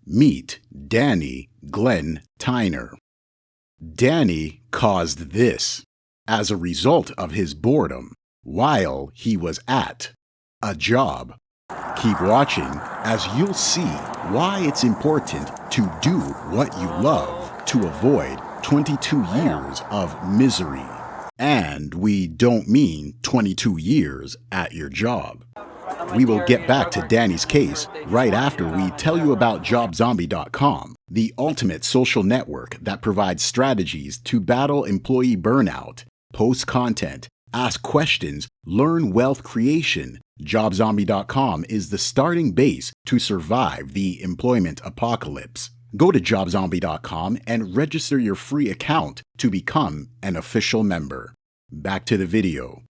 Meet Danny Glenn Tyner. Danny caused this as a result of his boredom while he was at a job. Keep watching as you'll see why it's important to do what you love to avoid 22 years of misery. And we don't mean 22 years at your job. We will get back to Danny's case right after we tell you about JobZombie.com, the ultimate social network that provides strategies to battle employee burnout, post content, ask questions, learn wealth creation. JobZombie.com is the starting base to survive the employment apocalypse. Go to JobZombie.com and register your free account to become an official member. Back to the video.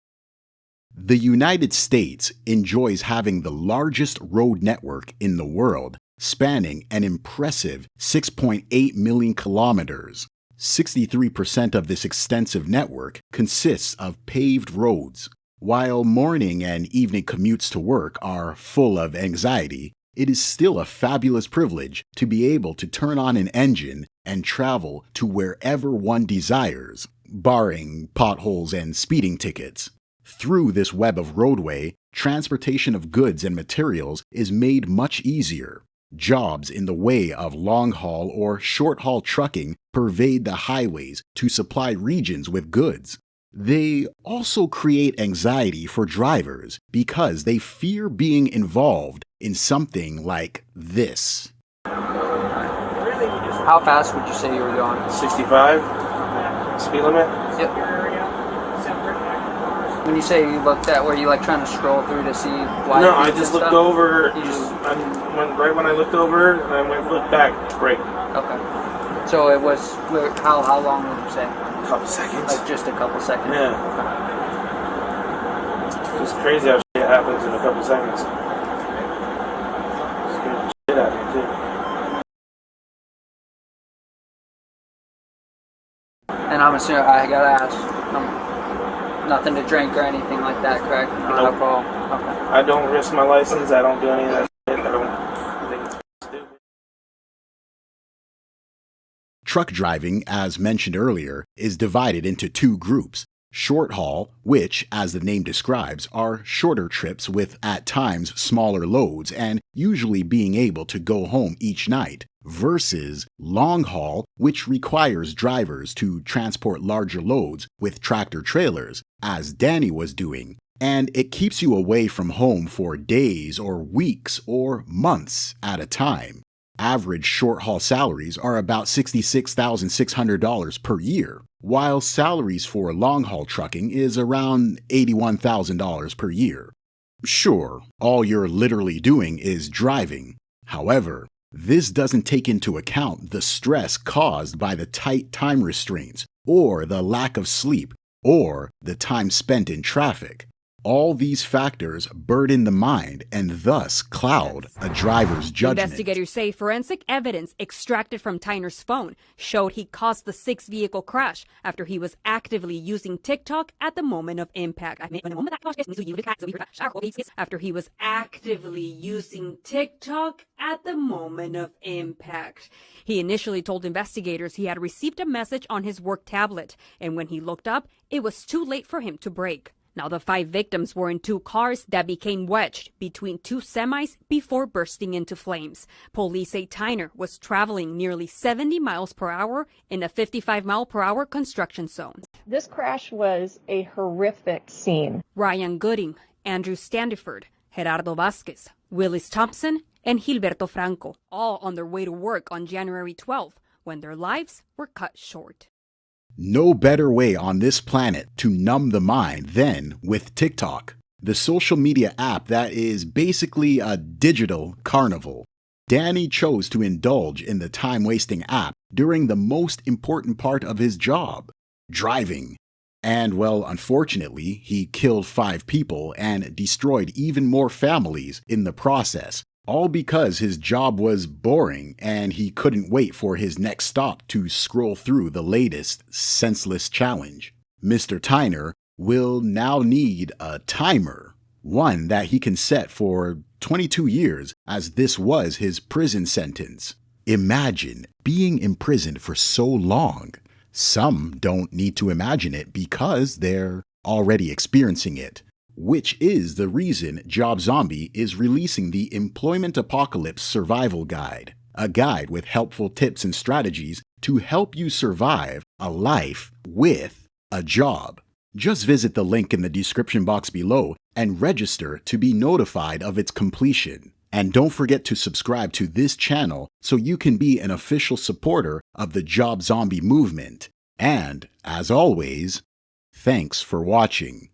The United States enjoys having the largest road network in the world, spanning an impressive 6.8 million kilometers. 63% of this extensive network consists of paved roads. While morning and evening commutes to work are full of anxiety, it is still a fabulous privilege to be able to turn on an engine and travel to wherever one desires, barring potholes and speeding tickets. Through this web of roadway, transportation of goods and materials is made much easier. Jobs in the way of long-haul or short-haul trucking pervade the highways to supply regions with goods. They also create anxiety for drivers because they fear being involved in something like this. How fast would you say you were going? 65 speed limit. Yep. When you say you looked at, were you like trying to scroll through to see why? No, I just looked over. Right when I looked over, and I looked back. Break. Okay. So it was how long would you say? A couple seconds. Like just a couple seconds. Yeah. Okay. It's crazy how shit happens in a couple seconds. Scared the shit out of me too. And I'm assuming I gotta ask. Nothing to drink or anything like that, correct? No Nope. alcohol. Okay. I don't risk my license. I don't do any of that shit. I think it's stupid. Truck driving, as mentioned earlier, is divided into two groups. Short haul, which, as the name describes, are shorter trips with at times smaller loads and usually being able to go home each night, versus long haul, which requires drivers to transport larger loads with tractor trailers, as Danny was doing, and it keeps you away from home for days or weeks or months at a time. Average short-haul salaries are about $66,600 per year, while salaries for long-haul trucking is around $81,000 per year. Sure, all you're literally doing is driving. However, this doesn't take into account the stress caused by the tight time restraints, or the lack of sleep, or the time spent in traffic. All these factors burden the mind and thus cloud a driver's judgment. Investigators say forensic evidence extracted from Tyner's phone showed he caused the six-vehicle crash after he was actively using TikTok at the moment of impact. After he was actively using TikTok at the moment of impact. He initially told investigators he had received a message on his work tablet, and when he looked up, it was too late for him to brake. Now, the 5 victims were in 2 cars that became wedged between 2 semis before bursting into flames. Police say Tyner was traveling nearly 70 miles per hour in a 55-mile-per-hour construction zone. This crash was a horrific scene. Ryan Gooding, Andrew Standiford, Gerardo Vasquez, Willis Thompson, and Gilberto Franco, all on their way to work on January 12th, when their lives were cut short. No better way on this planet to numb the mind than with TikTok, the social media app that is basically a digital carnival. Danny chose to indulge in the time-wasting app during the most important part of his job, driving. And, well, unfortunately, he killed 5 people and destroyed even more families in the process. All because his job was boring and he couldn't wait for his next stop to scroll through the latest senseless challenge. Mr. Tyner will now need a timer, one that he can set for 22 years, as this was his prison sentence. Imagine being imprisoned for so long. Some don't need to imagine it because they're already experiencing it, which is the reason JobZombie is releasing the Employment Apocalypse Survival Guide, a guide with helpful tips and strategies to help you survive a life with a job. Just visit the link in the description box below and register to be notified of its completion. And don't forget to subscribe to this channel so you can be an official supporter of the JobZombie movement. And, as always, thanks for watching.